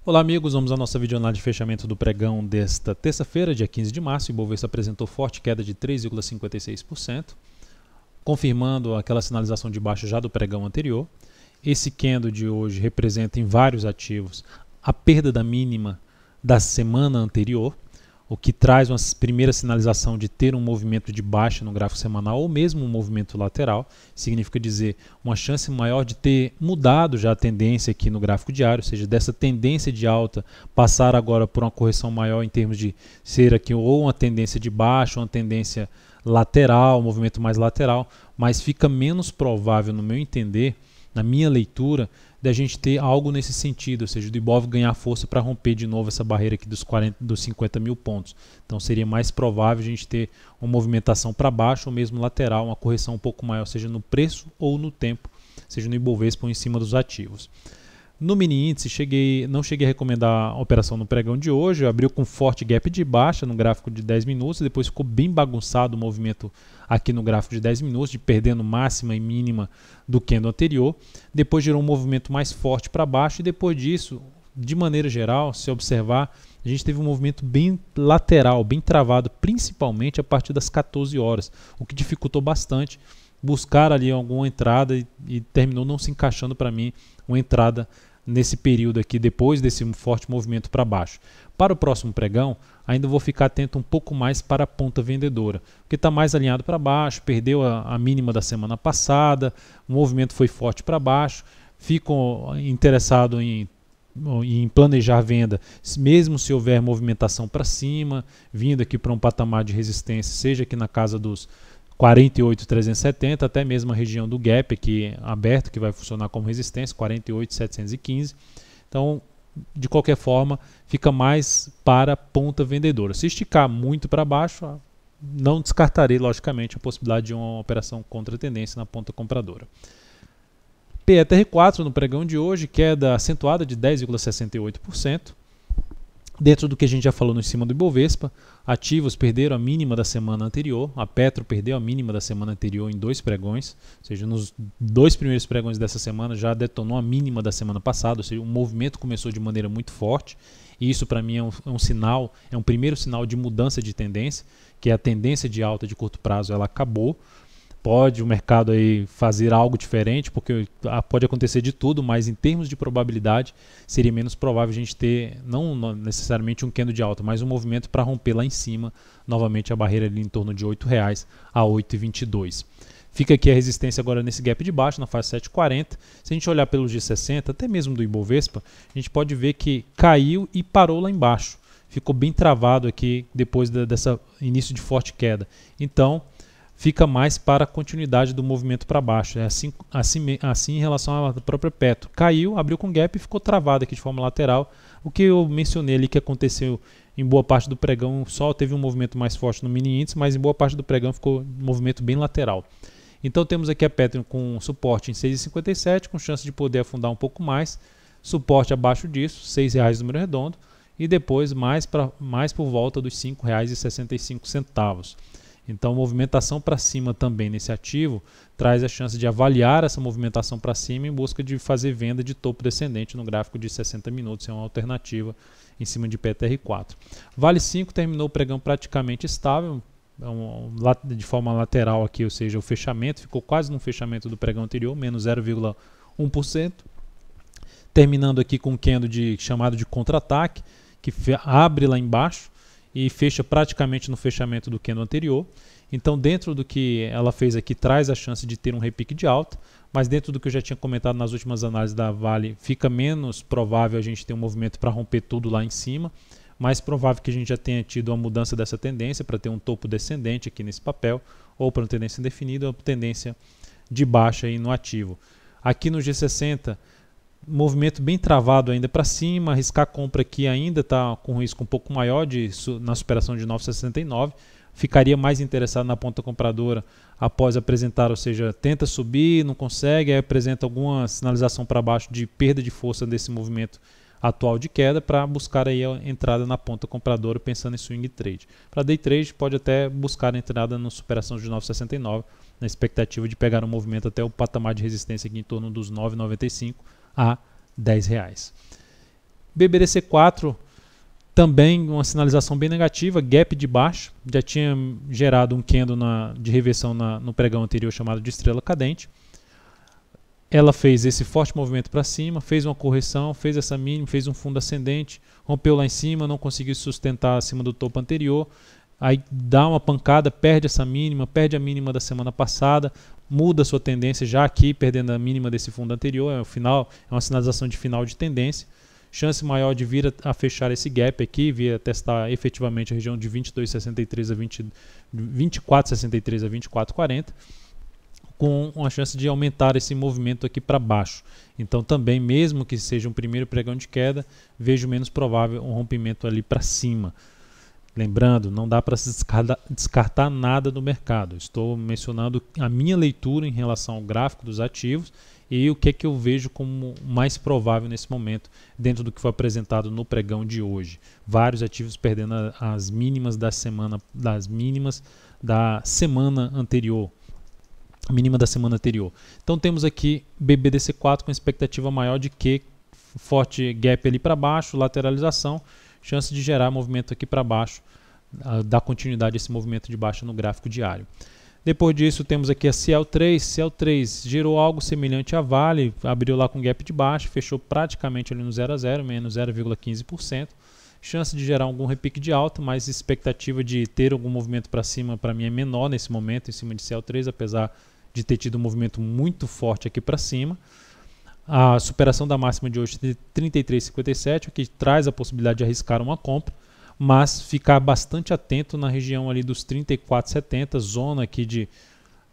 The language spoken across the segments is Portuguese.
Olá amigos, vamos à nossa videoanálise de fechamento do pregão desta terça-feira, dia 15 de março. O Ibovespa apresentou forte queda de 3,56%, confirmando aquela sinalização de baixa já do pregão anterior. Esse candle de hoje representa em vários ativos a perda da mínima da semana anterior, o que traz uma primeira sinalização de ter um movimento de baixa no gráfico semanal ou mesmo um movimento lateral. Significa dizer uma chance maior de ter mudado já a tendência aqui no gráfico diário, ou seja, dessa tendência de alta passar agora por uma correção maior em termos de ser aqui ou uma tendência de baixa ou uma tendência lateral, um movimento mais lateral, mas fica menos provável, no meu entender, na minha leitura, da gente ter algo nesse sentido, ou seja, do Ibov ganhar força para romper de novo essa barreira aqui dos 50 mil pontos. Então seria mais provável a gente ter uma movimentação para baixo ou mesmo lateral, uma correção um pouco maior, seja no preço ou no tempo, seja no Ibovespa ou em cima dos ativos. No mini índice, não cheguei a recomendar a operação no pregão de hoje, abriu com forte gap de baixa no gráfico de 10 minutos, depois ficou bem bagunçado o movimento aqui no gráfico de 10 minutos, de perdendo máxima e mínima do candle anterior, depois gerou um movimento mais forte para baixo e depois disso, de maneira geral, se observar, a gente teve um movimento bem lateral, bem travado, principalmente a partir das 14 horas, o que dificultou bastante buscar ali alguma entrada e terminou não se encaixando para mim uma entrada nesse período aqui, depois desse forte movimento para baixo. Para o próximo pregão, ainda vou ficar atento um pouco mais para a ponta vendedora, que está mais alinhado para baixo, perdeu a mínima da semana passada, o movimento foi forte para baixo, fico interessado em planejar venda, mesmo se houver movimentação para cima, vindo aqui para um patamar de resistência, seja aqui na casa dos 48.370, até mesmo a região do gap aqui aberto, que vai funcionar como resistência, 48.715. Então, de qualquer forma, fica mais para ponta vendedora. Se esticar muito para baixo, não descartarei, logicamente, a possibilidade de uma operação contra tendência na ponta compradora. PETR4 no pregão de hoje, queda acentuada de 10,68%. Dentro do que a gente já falou no cima do Ibovespa, ativos perderam a mínima da semana anterior, a Petro perdeu a mínima da semana anterior em 2 pregões, ou seja, nos 2 primeiros pregões dessa semana já detonou a mínima da semana passada, ou seja, o movimento começou de maneira muito forte, e isso para mim é um sinal, é um primeiro sinal de mudança de tendência, que é a tendência de alta de curto prazo, ela acabou. Pode o mercado aí fazer algo diferente, porque pode acontecer de tudo, mas em termos de probabilidade seria menos provável a gente ter, não necessariamente um candle de alta, mas um movimento para romper lá em cima, novamente a barreira ali em torno de R$ 8,00 a 8,22. Fica aqui a resistência agora nesse gap de baixo, na fase 7,40. Se a gente olhar pelo G60, até mesmo do Ibovespa, a gente pode ver que caiu e parou lá embaixo. Ficou bem travado aqui depois dessa início de forte queda. Então, fica mais para a continuidade do movimento para baixo. É assim em relação à própria Petro. Caiu, abriu com gap e ficou travado aqui de forma lateral. O que eu mencionei ali que aconteceu em boa parte do pregão, só teve um movimento mais forte no mini índice, mas em boa parte do pregão ficou um movimento bem lateral. Então temos aqui a Petro com suporte em 6,57, com chance de poder afundar um pouco mais. Suporte abaixo disso, R$ 6,00 número redondo. E depois mais por volta dos R$ 5,65. Então, movimentação para cima também nesse ativo traz a chance de avaliar essa movimentação para cima em busca de fazer venda de topo descendente no gráfico de 60 minutos. É uma alternativa em cima de PTR4. Vale 5 terminou o pregão praticamente estável, de forma lateral aqui, ou seja, o fechamento ficou quase no fechamento do pregão anterior, menos 0,1%. Terminando aqui com um candle chamado de contra-ataque, que abre lá embaixo e fecha praticamente no fechamento do candle anterior. Então, dentro do que ela fez aqui, traz a chance de ter um repique de alta, mas dentro do que eu já tinha comentado nas últimas análises da Vale, fica menos provável a gente ter um movimento para romper tudo lá em cima, mais provável que a gente já tenha tido uma mudança dessa tendência para ter um topo descendente aqui nesse papel, ou para uma tendência indefinida, ou uma tendência de baixa aí no ativo. Aqui no G60, movimento bem travado ainda para cima, arriscar compra aqui ainda está com um risco um pouco maior na superação de 9,69. Ficaria mais interessado na ponta compradora após apresentar, ou seja, tenta subir, não consegue, aí apresenta alguma sinalização para baixo de perda de força desse movimento atual de queda para buscar aí a entrada na ponta compradora pensando em swing trade. Para day trade pode até buscar a entrada na superação de 9,69 na expectativa de pegar um movimento até o patamar de resistência aqui em torno dos 9,95 a R$ 10. BBDC4 também uma sinalização bem negativa, gap de baixo, já tinha gerado um candle de reversão no pregão anterior chamado de estrela cadente. Ela fez esse forte movimento para cima, fez uma correção, fez essa mínima, fez um fundo ascendente, rompeu lá em cima, não conseguiu sustentar acima do topo anterior, aí dá uma pancada, perde essa mínima, perde a mínima da semana passada, muda a sua tendência já aqui, perdendo a mínima desse fundo anterior, é uma sinalização de final de tendência. Chance maior de vir a fechar esse gap aqui, vir a testar efetivamente a região de 22,63 a 24,63 a 24,40, com uma chance de aumentar esse movimento aqui para baixo. Então também, mesmo que seja um primeiro pregão de queda, vejo menos provável um rompimento ali para cima. Lembrando, não dá para se descartar nada do mercado. Estou mencionando a minha leitura em relação ao gráfico dos ativos e o que eu vejo como mais provável nesse momento dentro do que foi apresentado no pregão de hoje. Vários ativos perdendo as mínimas da semana anterior. Mínima da semana anterior. Então temos aqui BBDC4 com expectativa maior de que forte gap ali para baixo, lateralização, chance de gerar movimento aqui para baixo, dar continuidade a esse movimento de baixa no gráfico diário. Depois disso temos aqui a Ciel3 gerou algo semelhante a Vale, abriu lá com gap de baixo, fechou praticamente ali no 0 a 0, menos 0,15%. Chance de gerar algum repique de alta, mas expectativa de ter algum movimento para cima para mim é menor nesse momento em cima de Ciel3, apesar de ter tido um movimento muito forte aqui para cima. A superação da máxima de hoje de 33,57, o que traz a possibilidade de arriscar uma compra, mas ficar bastante atento na região ali dos 34,70, zona aqui de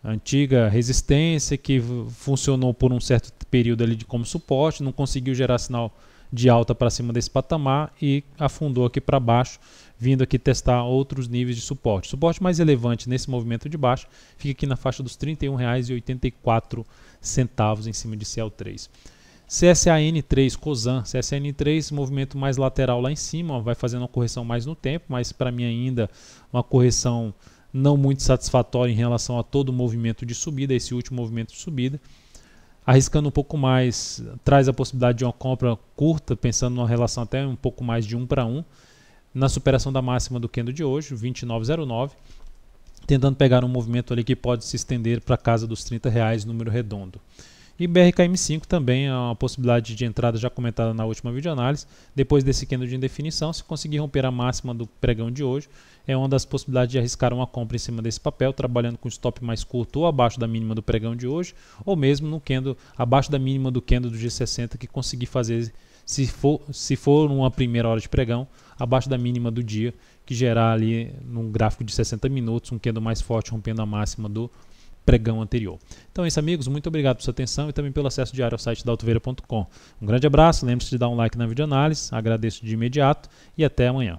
antiga resistência que funcionou por um certo período ali como suporte, não conseguiu gerar sinal de alta para cima desse patamar e afundou aqui para baixo, vindo aqui testar outros níveis de suporte. Suporte mais relevante nesse movimento de baixo fica aqui na faixa dos R$ 31,84 em cima de Ciel3. CSAN3, COSAN, CSAN3, movimento mais lateral lá em cima, vai fazendo uma correção mais no tempo, mas para mim ainda uma correção não muito satisfatória em relação a todo o movimento de subida, esse último movimento de subida. Arriscando um pouco mais, traz a possibilidade de uma compra curta, pensando numa relação até um pouco mais de 1 para 1, na superação da máxima do candle de hoje, 29,09, tentando pegar um movimento ali que pode se estender para casa dos R$ 30, número redondo. E BRKM5 também é uma possibilidade de entrada já comentada na última videoanálise. Depois desse candle de indefinição, se conseguir romper a máxima do pregão de hoje, é uma das possibilidades de arriscar uma compra em cima desse papel, trabalhando com stop mais curto ou abaixo da mínima do pregão de hoje, ou mesmo no candle abaixo da mínima do candle do G60 que conseguir fazer, se for numa primeira hora de pregão, abaixo da mínima do dia, que gerar ali num gráfico de 60 minutos um candle mais forte rompendo a máxima do pregão anterior. Então é isso, amigos, muito obrigado por sua atenção e também pelo acesso diário ao site daltoveira.com. Um grande abraço, lembre-se de dar um like na videoanálise, agradeço de imediato e até amanhã.